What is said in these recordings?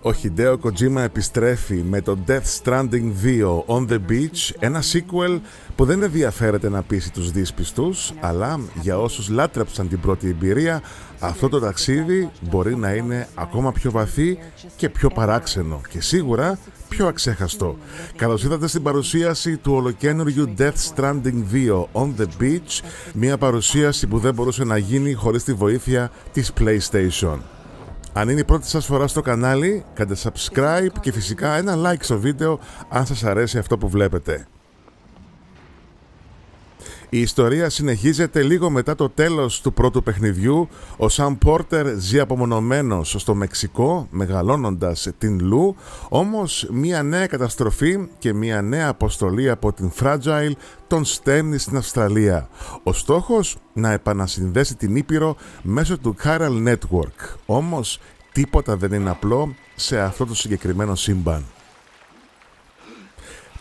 Ο Hideo Kojima επιστρέφει με το Death Stranding 2 On The Beach, ένα sequel που δεν ενδιαφέρεται να πείσει τους δύσπιστους, αλλά για όσους λάτρεψαν την πρώτη εμπειρία, αυτό το ταξίδι μπορεί να είναι ακόμα πιο βαθύ και πιο παράξενο και σίγουρα πιο αξέχαστο. Καλώς ήρθατε στην παρουσίαση του ολοκαίνουργιου Death Stranding 2 On The Beach, μια παρουσίαση που δεν μπορούσε να γίνει χωρίς τη βοήθεια της PlayStation. Αν είναι η πρώτη σας φορά στο κανάλι, κάντε subscribe και φυσικά ένα like στο βίντεο αν σας αρέσει αυτό που βλέπετε. Η ιστορία συνεχίζεται λίγο μετά το τέλος του πρώτου παιχνιδιού. Ο Sam Porter ζει απομονωμένος στο Μεξικό, μεγαλώνοντας την Λου, όμως μια νέα καταστροφή και μια νέα αποστολή από την Fragile τον στέλνει στην Αυστραλία. Ο στόχος, να επανασυνδέσει την Ήπειρο μέσω του Chiral Network. Όμως τίποτα δεν είναι απλό σε αυτό το συγκεκριμένο σύμπαν.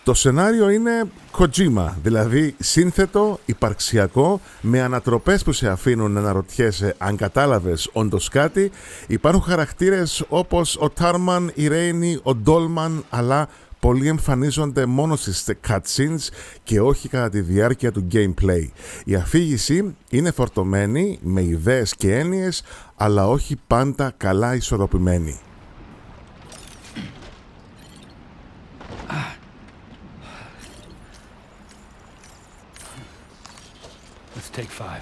Το σενάριο είναι Kojima, δηλαδή σύνθετο, υπαρξιακό, με ανατροπές που σε αφήνουν να αναρωτιέσαι αν κατάλαβες όντως κάτι. Υπάρχουν χαρακτήρες όπως ο Τάρμαν, η Ρέινι, ο Ντόλμαν, αλλά πολλοί εμφανίζονται μόνο στις cutscenes και όχι κατά τη διάρκεια του gameplay. Η αφήγηση είναι φορτωμένη με ιδέες και έννοιες, αλλά όχι πάντα καλά ισορροπημένη. Let's take 5.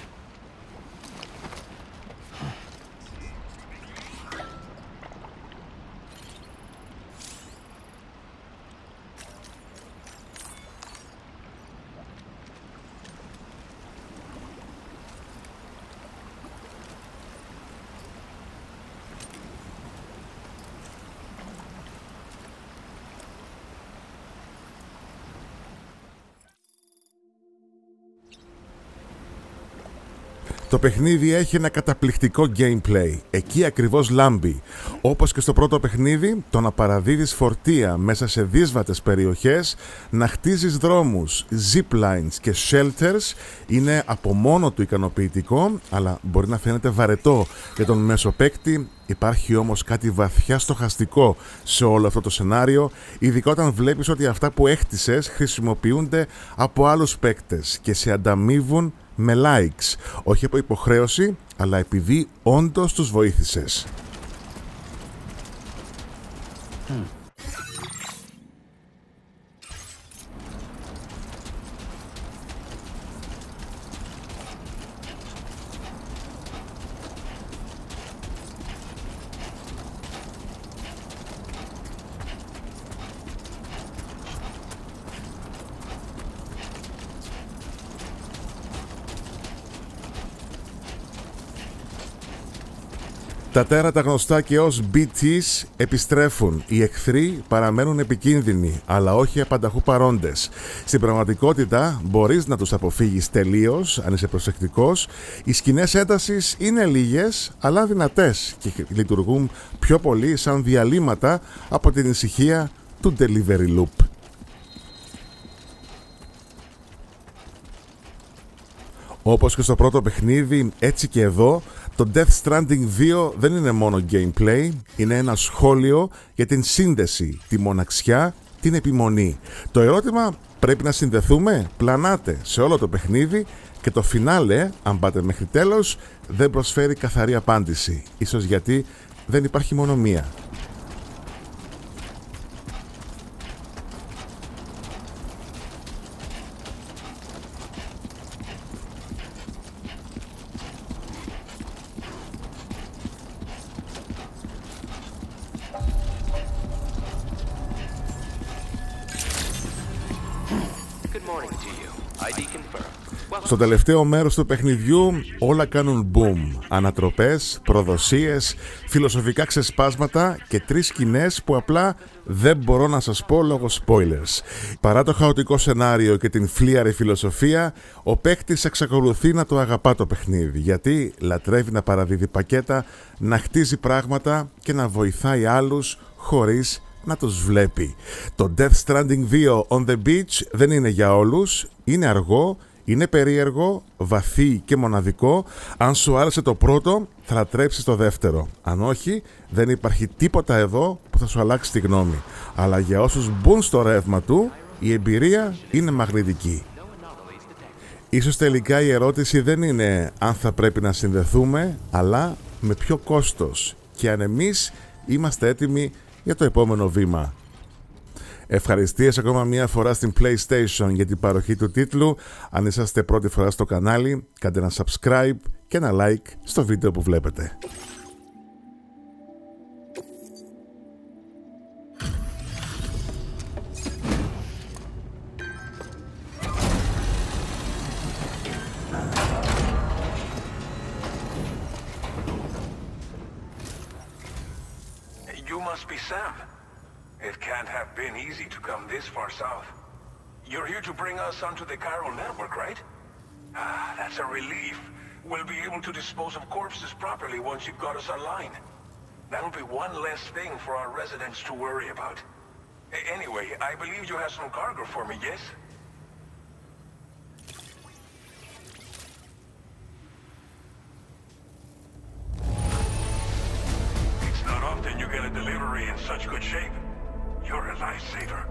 Το παιχνίδι έχει ένα καταπληκτικό gameplay, εκεί ακριβώς λάμπει. Όπως και στο πρώτο παιχνίδι, το να παραδίδεις φορτία μέσα σε δύσβατες περιοχές, να χτίζεις δρόμους, ziplines και shelters είναι από μόνο του ικανοποιητικό, αλλά μπορεί να φαίνεται βαρετό για τον μέσο παίκτη. Υπάρχει όμως κάτι βαθιά στοχαστικό σε όλο αυτό το σενάριο, ειδικά όταν βλέπεις ότι αυτά που έχτισες χρησιμοποιούνται από άλλους παίκτες και σε ανταμείβουν με likes, όχι από υποχρέωση, αλλά επειδή όντως τους βοήθησες. Τα τέρατα γνωστά και ως BTs επιστρέφουν. Οι εχθροί παραμένουν επικίνδυνοι, αλλά όχι απανταχού παρόντες. Στην πραγματικότητα μπορείς να τους αποφύγεις τελείως, αν είσαι προσεκτικός. Οι σκηνές έντασης είναι λίγες, αλλά δυνατές και λειτουργούν πιο πολύ σαν διαλύματα από την ησυχία του delivery loop. Όπως και στο πρώτο παιχνίδι, έτσι και εδώ, το Death Stranding 2 δεν είναι μόνο gameplay, είναι ένα σχόλιο για την σύνδεση, τη μοναξιά, την επιμονή. Το ερώτημα, πρέπει να συνδεθούμε, πλανάται σε όλο το παιχνίδι και το φινάλε, αν πάτε μέχρι τέλος, δεν προσφέρει καθαρή απάντηση. Ίσως γιατί δεν υπάρχει μόνο μία. Στο τελευταίο μέρος του παιχνιδιού όλα κάνουν boom. Ανατροπές, προδοσίες, φιλοσοφικά ξεσπάσματα και 3 σκηνές που απλά δεν μπορώ να σας πω λόγω spoilers. Παρά το χαοτικό σενάριο και την φλίαρη φιλοσοφία, ο παίκτης εξακολουθεί να το αγαπά το παιχνίδι, γιατί λατρεύει να παραδίδει πακέτα, να χτίζει πράγματα και να βοηθάει άλλους χωρίς να τους βλέπει. Το Death Stranding 2 On The Beach δεν είναι για όλους, είναι αργό, είναι περίεργο, βαθύ και μοναδικό. Αν σου άρεσε το πρώτο, θα λατρέψεις το δεύτερο. Αν όχι, δεν υπάρχει τίποτα εδώ που θα σου αλλάξει τη γνώμη. Αλλά για όσους μπουν στο ρεύμα του, η εμπειρία είναι μαγνητική. Ίσως τελικά η ερώτηση δεν είναι αν θα πρέπει να συνδεθούμε, αλλά με ποιο κόστος και αν εμείς είμαστε έτοιμοι για το επόμενο βήμα. Ευχαριστίες ακόμα μία φορά στην PlayStation για την παροχή του τίτλου. Αν είσαστε πρώτη φορά στο κανάλι, κάντε ένα subscribe και ένα like στο βίντεο που βλέπετε. You must be Sam. It can't have been easy to come this far south. You're here to bring us onto the chiral network, right? Ah, that's a relief. We'll be able to dispose of corpses properly once you've got us online. That'll be one less thing for our residents to worry about. Anyway, I believe you have some cargo for me, yes? It's not often you get a delivery in such good shape. You're a lifesaver.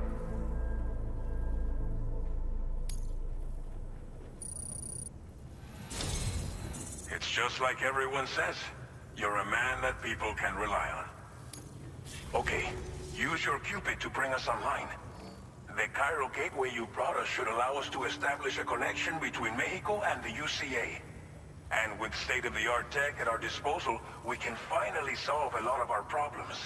It's just like everyone says. You're a man that people can rely on. Okay, use your Cupid to bring us online. The chiral gateway you brought us should allow us to establish a connection between Mexico and the UCA. And with state-of-the-art tech at our disposal, we can finally solve a lot of our problems.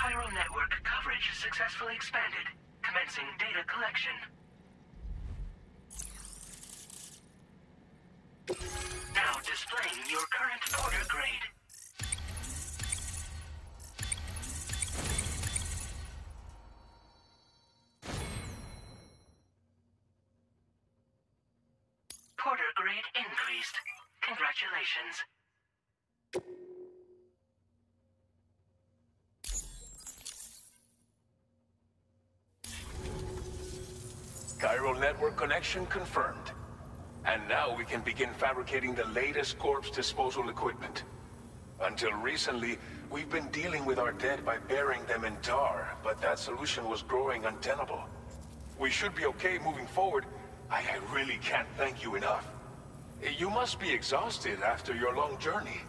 Chiral network coverage successfully expanded. Commencing data collection. Now displaying your current order grade. Porter grade increased. Congratulations. Chiral network connection confirmed. And now we can begin fabricating the latest corpse disposal equipment. Until recently, we've been dealing with our dead by burying them in tar, but that solution was growing untenable. We should be okay moving forward. I really can't thank you enough. You must be exhausted after your long journey.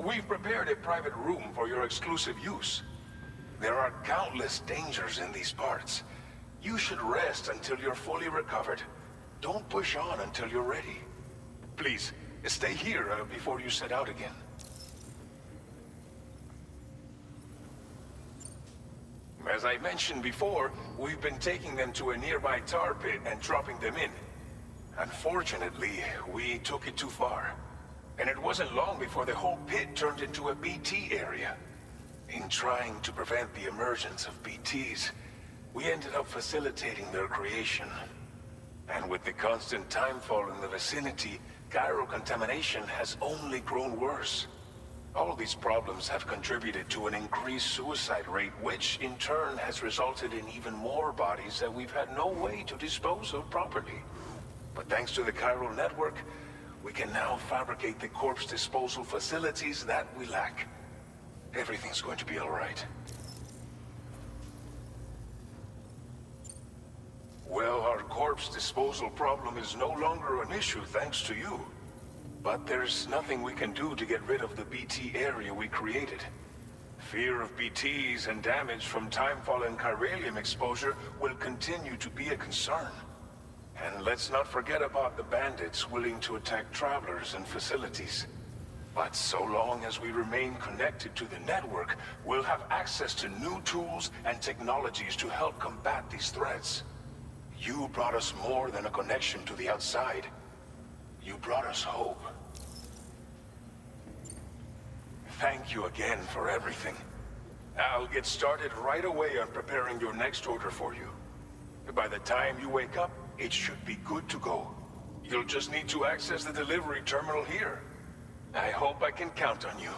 We've prepared a private room for your exclusive use. There are countless dangers in these parts. You should rest until you're fully recovered. Don't push on until you're ready. Please, stay here before you set out again. As I mentioned before, we've been taking them to a nearby tar pit and dropping them in. Unfortunately, we took it too far. And it wasn't long before the whole pit turned into a BT area. In trying to prevent the emergence of BTs, we ended up facilitating their creation. And with the constant timefall in the vicinity, chiral contamination has only grown worse. All these problems have contributed to an increased suicide rate, which in turn has resulted in even more bodies that we've had no way to dispose of properly. But thanks to the chiral network, we can now fabricate the corpse disposal facilities that we lack. Everything's going to be all right. Well, our corpse disposal problem is no longer an issue thanks to you. But there's nothing we can do to get rid of the BT area we created. Fear of BTs and damage from timefall and chiralium exposure will continue to be a concern. And let's not forget about the bandits willing to attack travelers and facilities. But so long as we remain connected to the network, we'll have access to new tools and technologies to help combat these threats. You brought us more than a connection to the outside. You brought us hope. Thank you again for everything. I'll get started right away on preparing your next order for you. By the time you wake up, it should be good to go. You'll just need to access the delivery terminal here. I hope I can count on you.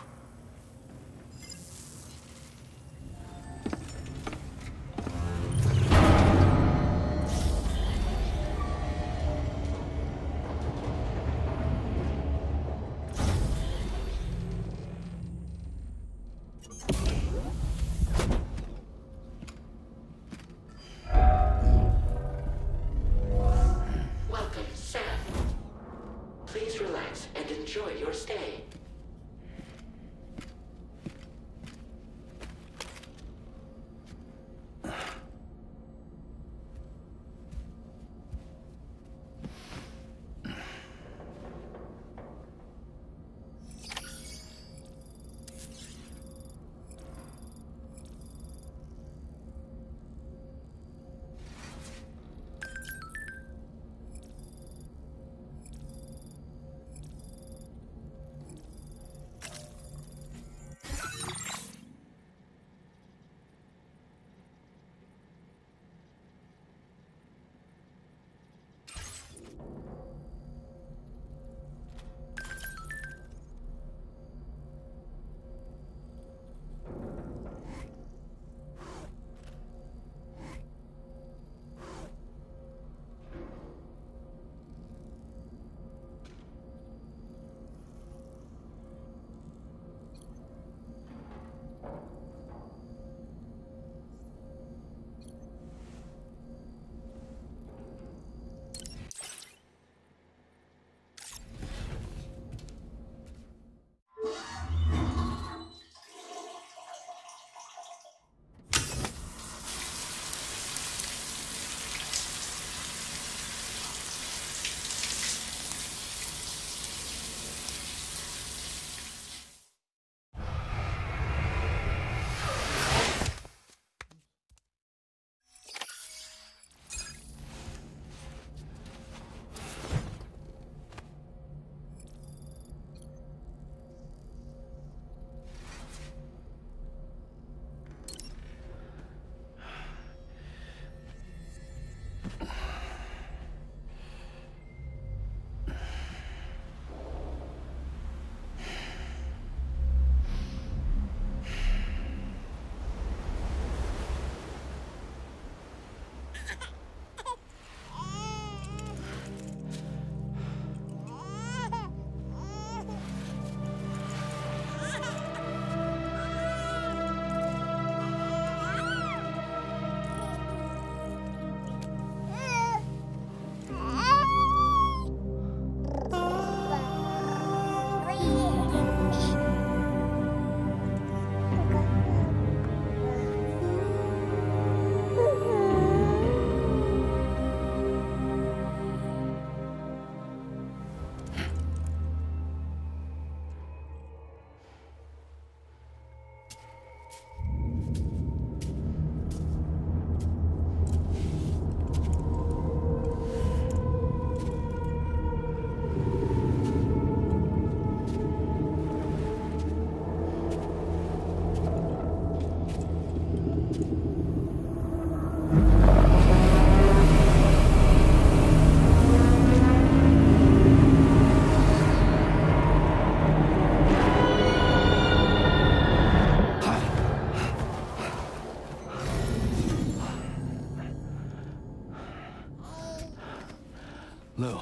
Lou.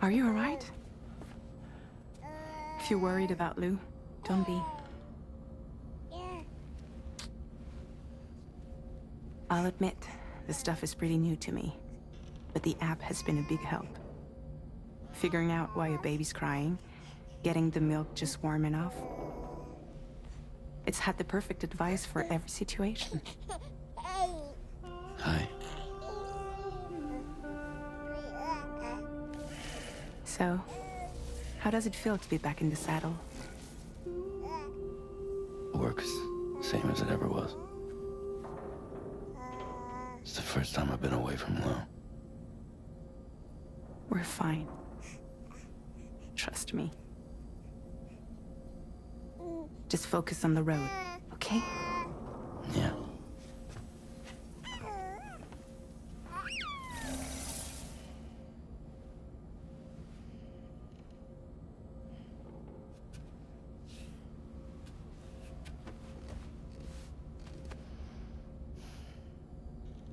Are you alright? If you're worried about Lou, don't be. I'll admit, this stuff is pretty new to me, but the app has been a big help. Figuring out why a baby's crying, getting the milk just warm enough. It's had the perfect advice for every situation. Hi. So, How does it feel to be back in the saddle? Works same as it ever was. It's the first time I've been away from Lo. We're fine. Trust me. Just focus on the road, okay? Yeah.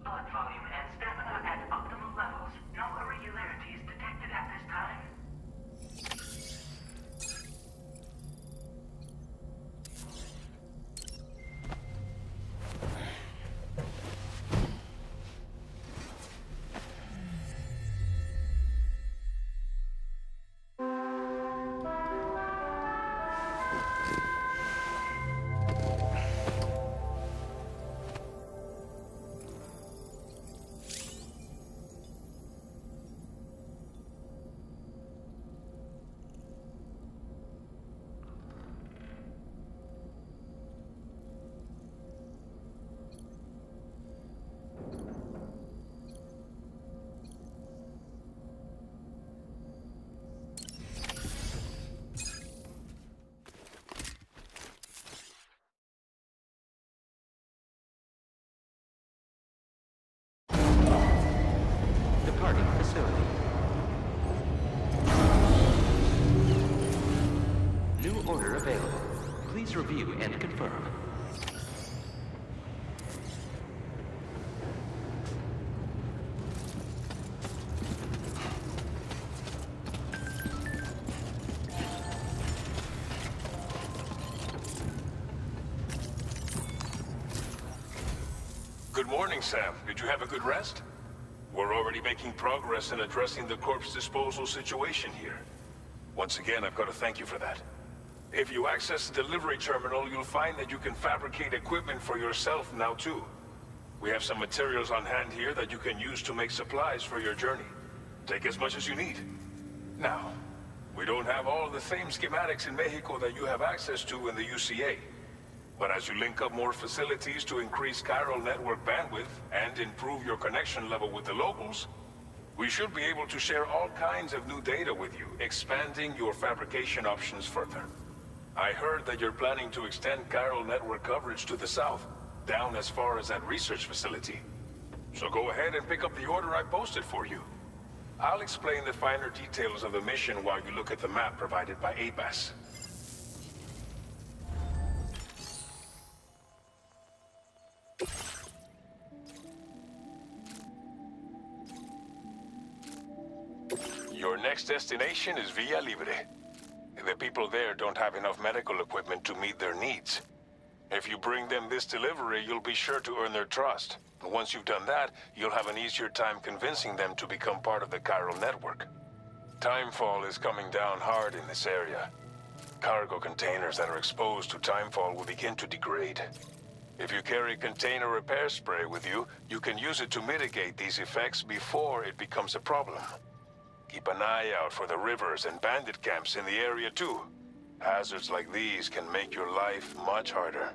Blood volume and stamina at optimal levels. No irregularities detected at this time. Departing facility. New order available. Please review and confirm. Good morning, Sam. Did you have a good rest? We're already making progress in addressing the corpse disposal situation here. Once again, I've got to thank you for that. If you access the delivery terminal, you'll find that you can fabricate equipment for yourself now too. We have some materials on hand here that you can use to make supplies for your journey. Take as much as you need. Now, we don't have all the same schematics in Mexico that you have access to in the UCA. But as you link up more facilities to increase chiral network bandwidth and improve your connection level with the locals, we should be able to share all kinds of new data with you, expanding your fabrication options further. I heard that you're planning to extend chiral network coverage to the south, down as far as that research facility. So go ahead and pick up the order I posted for you. I'll explain the finer details of the mission while you look at the map provided by ABAS. Your next destination is Villa Libre. The people there don't have enough medical equipment to meet their needs. If you bring them this delivery, you'll be sure to earn their trust. And once you've done that, you'll have an easier time convincing them to become part of the chiral network. Timefall is coming down hard in this area. Cargo containers that are exposed to timefall will begin to degrade. If you carry container repair spray with you, you can use it to mitigate these effects before it becomes a problem. Keep an eye out for the rivers and bandit camps in the area too. Hazards like these can make your life much harder.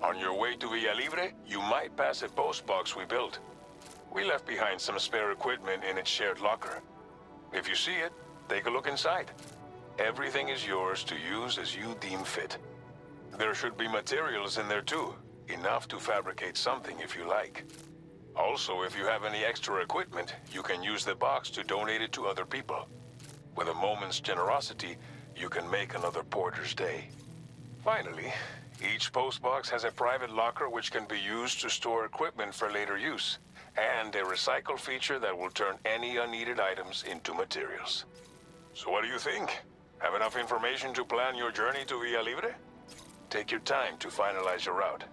On your way to Villa Libre, you might pass a post box we built. We left behind some spare equipment in its shared locker. If you see it, take a look inside. Everything is yours to use as you deem fit. There should be materials in there too, enough to fabricate something if you like. Also, if you have any extra equipment, you can use the box to donate it to other people. With a moment's generosity, you can make another porter's day. Finally, each postbox has a private locker which can be used to store equipment for later use, and a recycle feature that will turn any unneeded items into materials. So what do you think? Have enough information to plan your journey to Villa Libre? Take your time to finalize your route.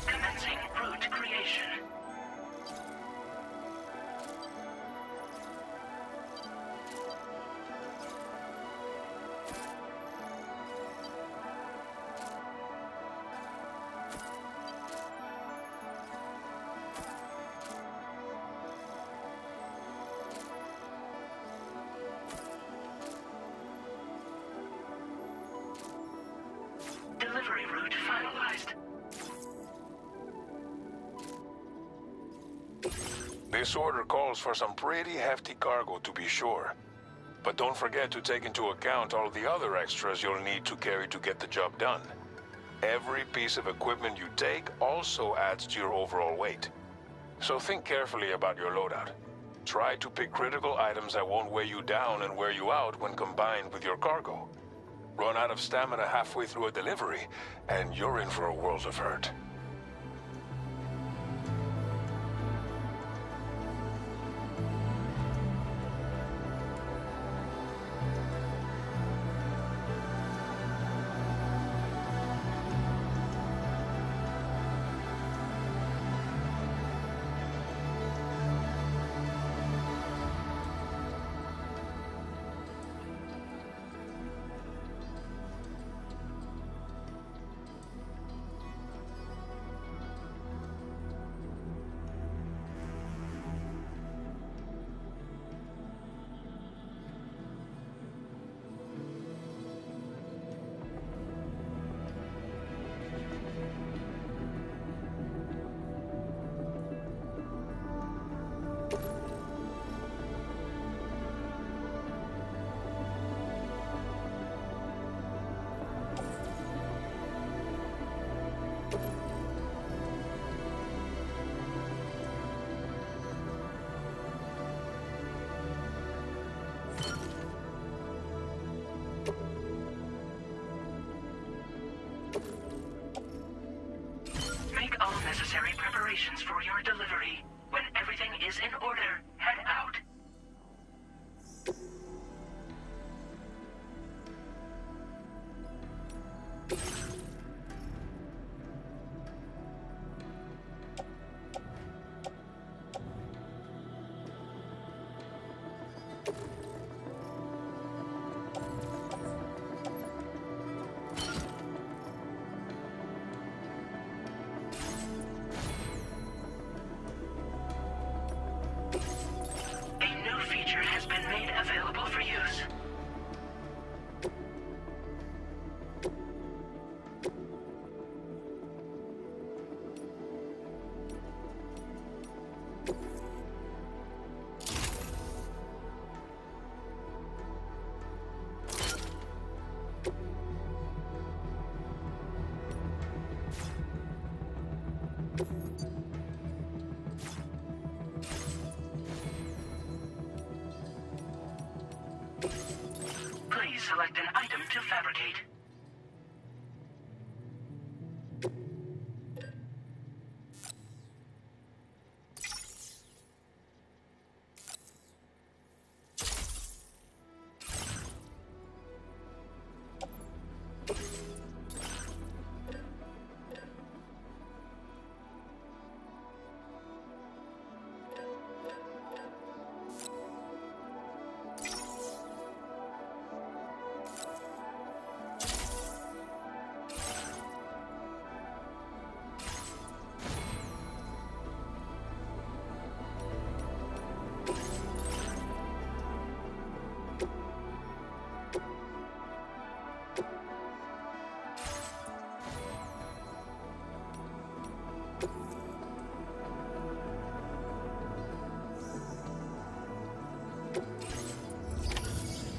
Commencing route creation. This order calls for some pretty hefty cargo to be sure. But don't forget to take into account all the other extras you'll need to carry to get the job done. Every piece of equipment you take also adds to your overall weight. So think carefully about your loadout. Try to pick critical items that won't weigh you down and wear you out when combined with your cargo. Run out of stamina halfway through a delivery, and you're in for a world of hurt. Necessary preparations for your delivery. When everything is in order, head out. Please select an item to fabricate.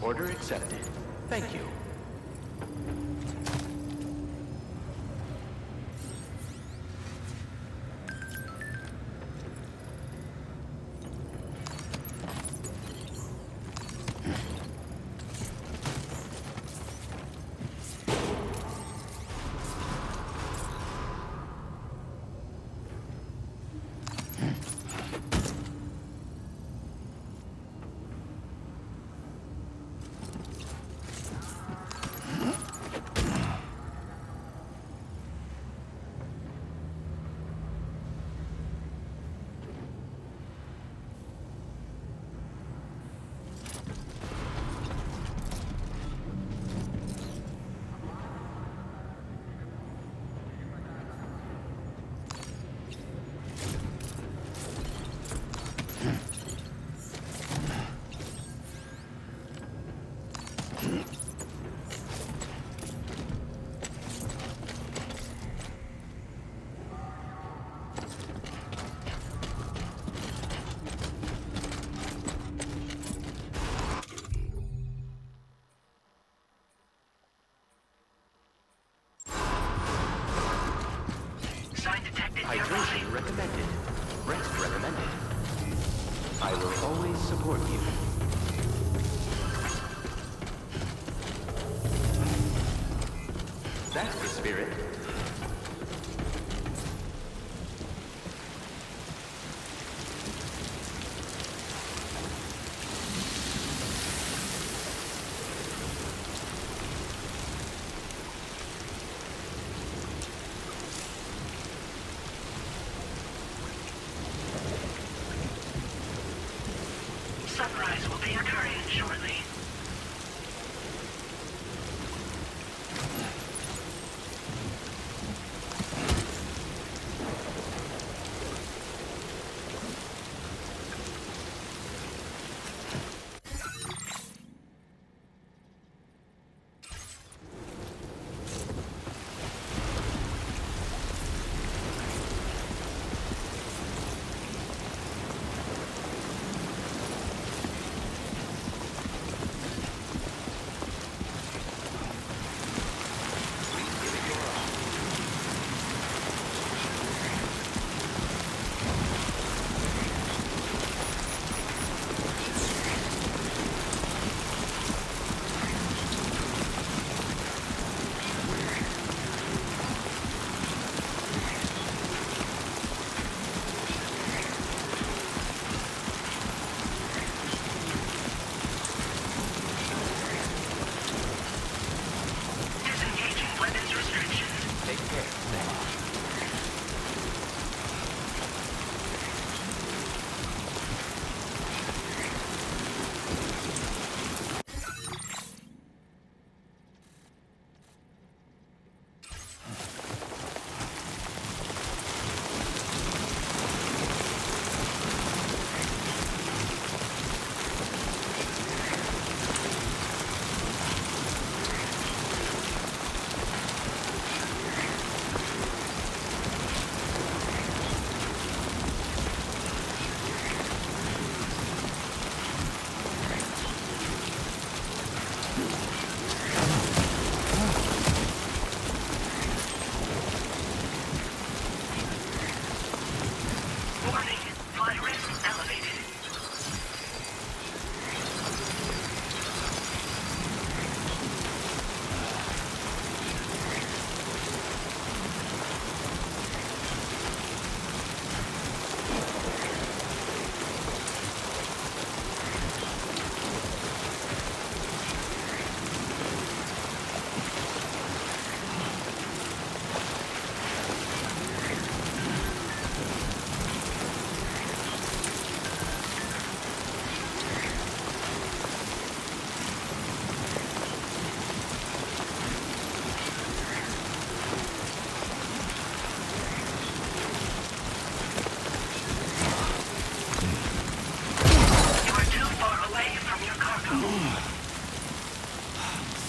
Order accepted. Thank you. support you. That's the spirit. Sunrise will be occurring shortly.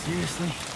Seriously?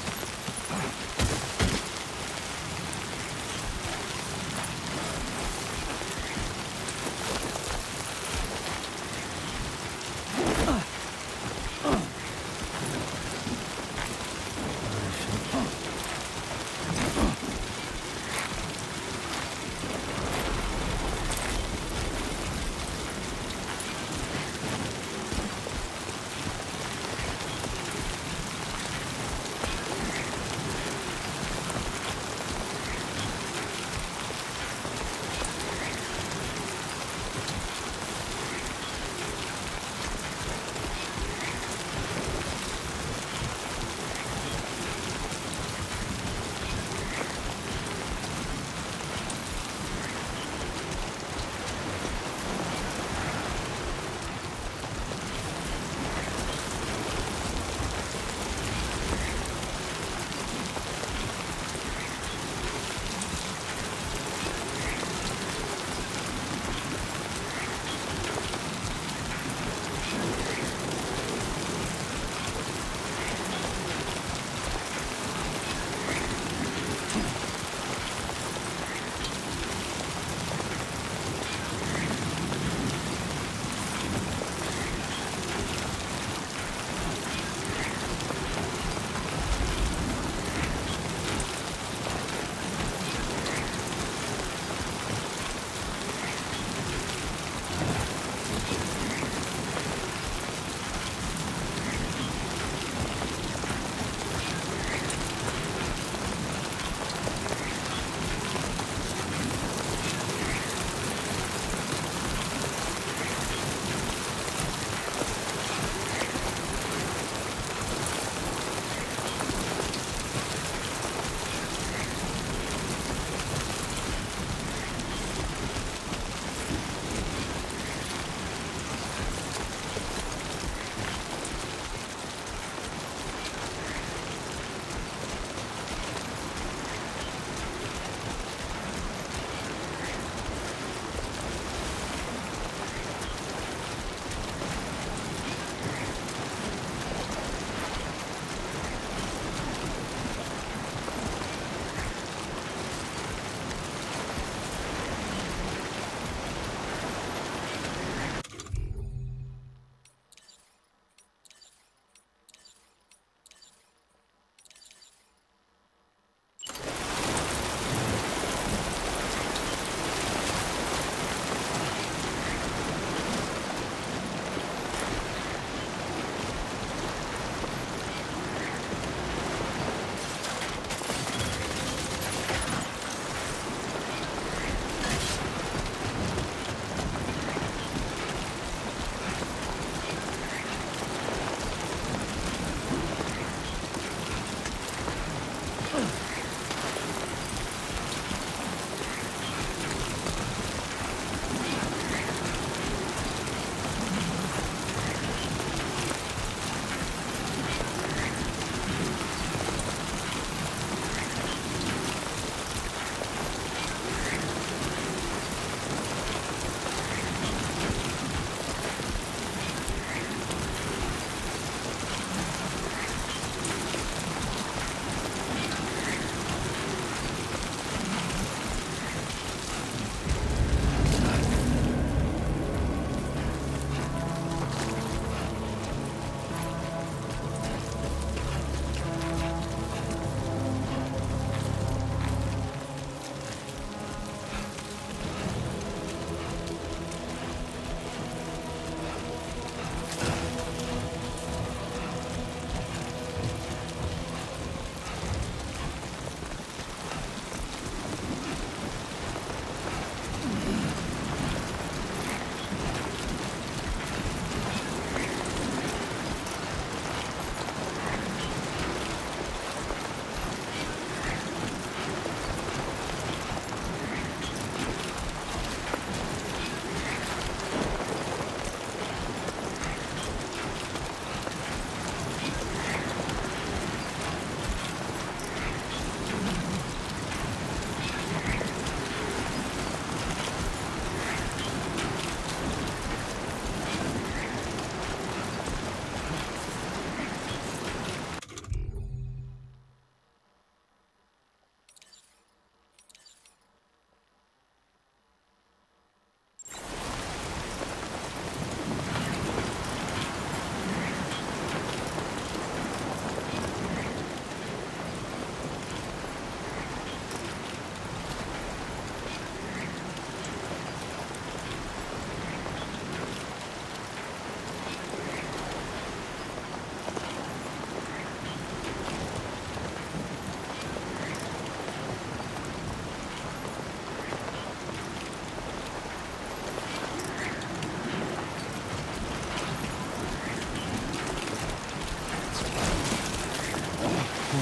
The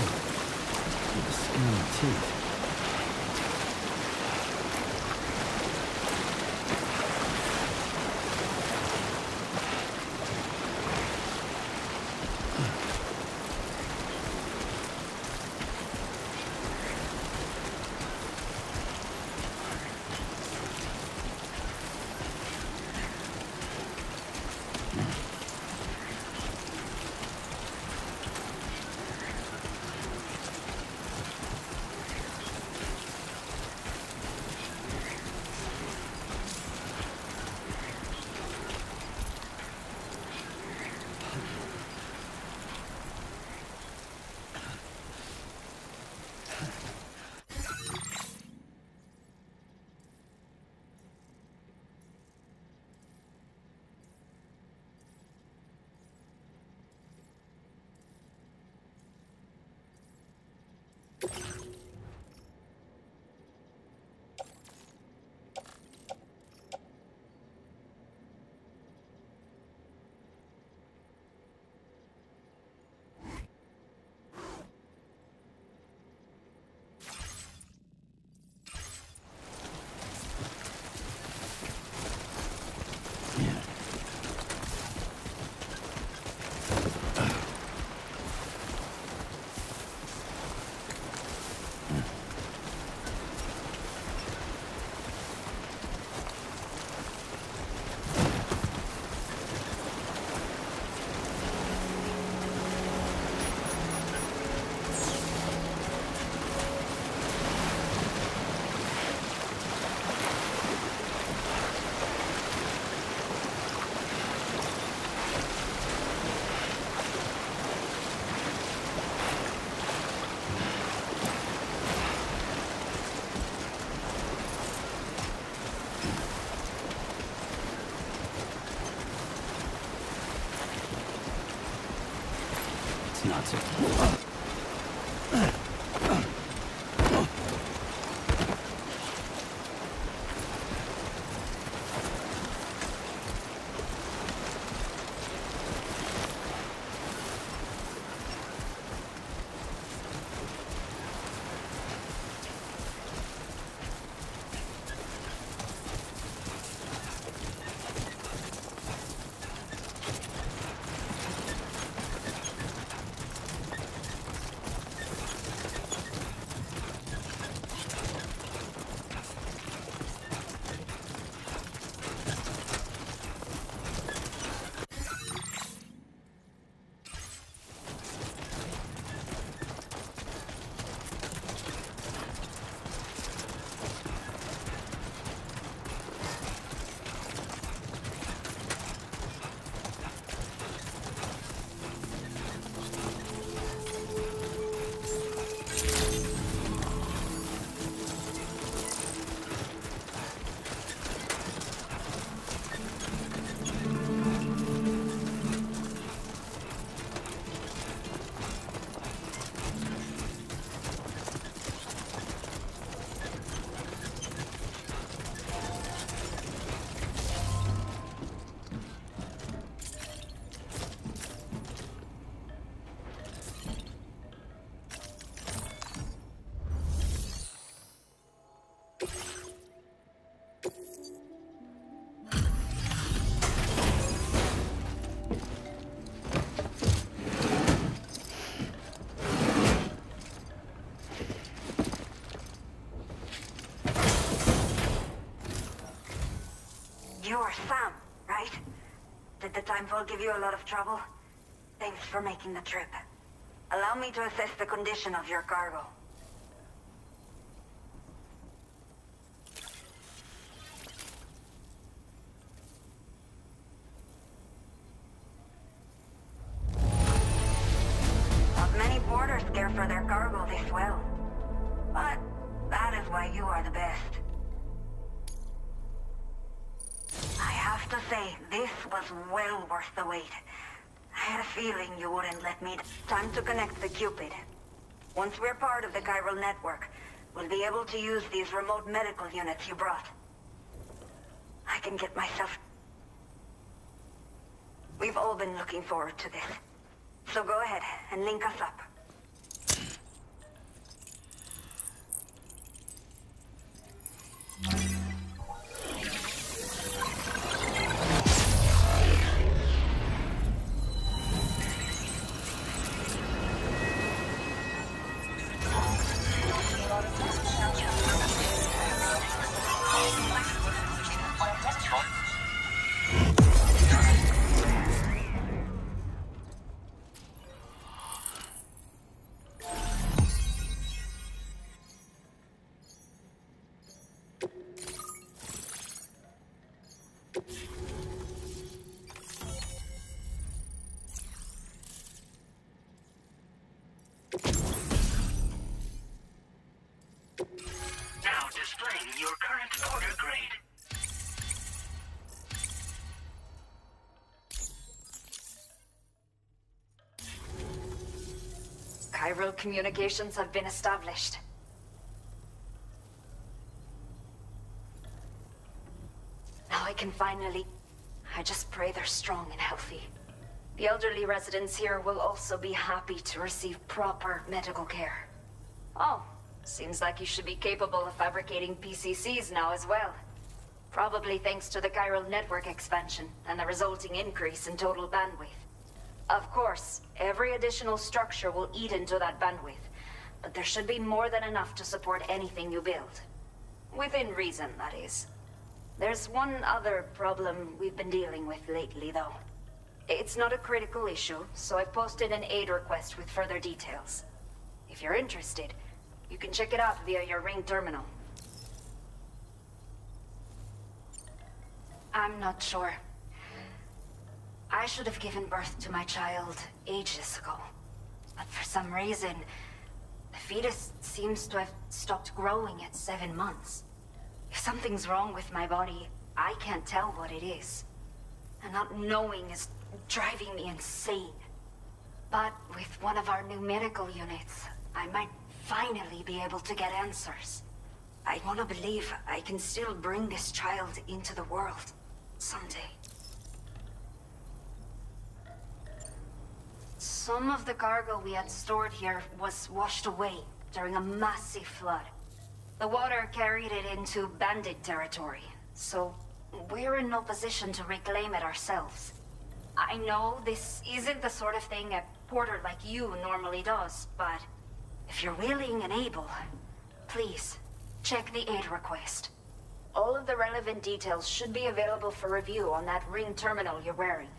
skin on the teeth. Nazi. You're Sam, right? Did the timefall give you a lot of trouble? Thanks for making the trip. Allow me to assess the condition of your cargo. Not many porters care for their cargo this well. But that is why you are the best. I have to say, this was well worth the wait. I had a feeling you wouldn't let me. Time to connect the Cupid. Once we're part of the chiral network, we'll be able to use these remote medical units you brought. I can get myself... We've all been looking forward to this. So go ahead and link us up. chiral communications have been established. Now I can finally... I just pray they're strong and healthy. The elderly residents here will also be happy to receive proper medical care. Oh, seems like you should be capable of fabricating PCCs now as well. Probably thanks to the chiral network expansion and the resulting increase in total bandwidth. Of course, every additional structure will eat into that bandwidth, but there should be more than enough to support anything you build. Within reason, that is. There's one other problem we've been dealing with lately, though. It's not a critical issue, so I posted an aid request with further details. If you're interested, you can check it out via your ring terminal. I'm not sure. I should have given birth to my child ages ago. But for some reason, the fetus seems to have stopped growing at 7 months. If something's wrong with my body, I can't tell what it is. And not knowing is driving me insane. But with one of our new medical units, I might finally be able to get answers. I want to believe I can still bring this child into the world someday. Some of the cargo we had stored here was washed away during a massive flood. The water carried it into bandit territory, so we're in no position to reclaim it ourselves. I know this isn't the sort of thing a porter like you normally does, but if you're willing and able, please, check the aid request. All of the relevant details should be available for review on that ring terminal you're wearing.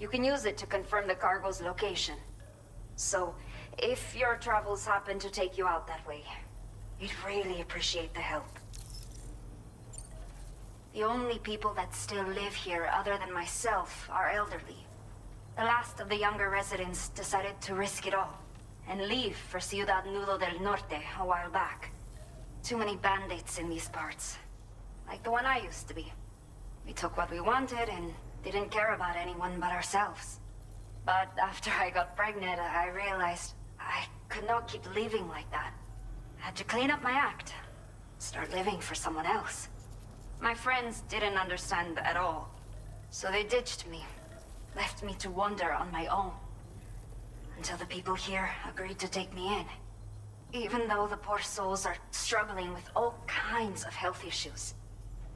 You can use it to confirm the cargo's location. So, if your travels happen to take you out that way, we'd really appreciate the help. The only people that still live here other than myself are elderly. The last of the younger residents decided to risk it all and leave for Ciudad Nudo del Norte a while back. Too many bandits in these parts. Like the one I used to be. We took what we wanted and didn't care about anyone but ourselves. But after I got pregnant, I realized I could not keep living like that. I had to clean up my act. Start living for someone else. My friends didn't understand at all. So they ditched me. Left me to wander on my own. Until the people here agreed to take me in. Even though the poor souls are struggling with all kinds of health issues.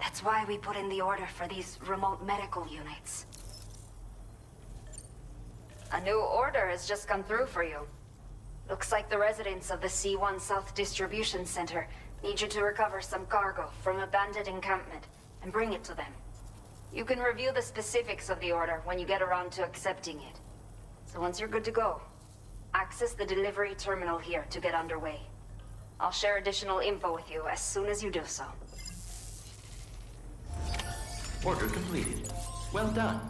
That's why we put in the order for these remote medical units. A new order has just come through for you. Looks like the residents of the C1 South Distribution Center need you to recover some cargo from a bandit encampment and bring it to them. You can review the specifics of the order when you get around to accepting it. So once you're good to go, access the delivery terminal here to get underway. I'll share additional info with you as soon as you do so. Order completed. Well done.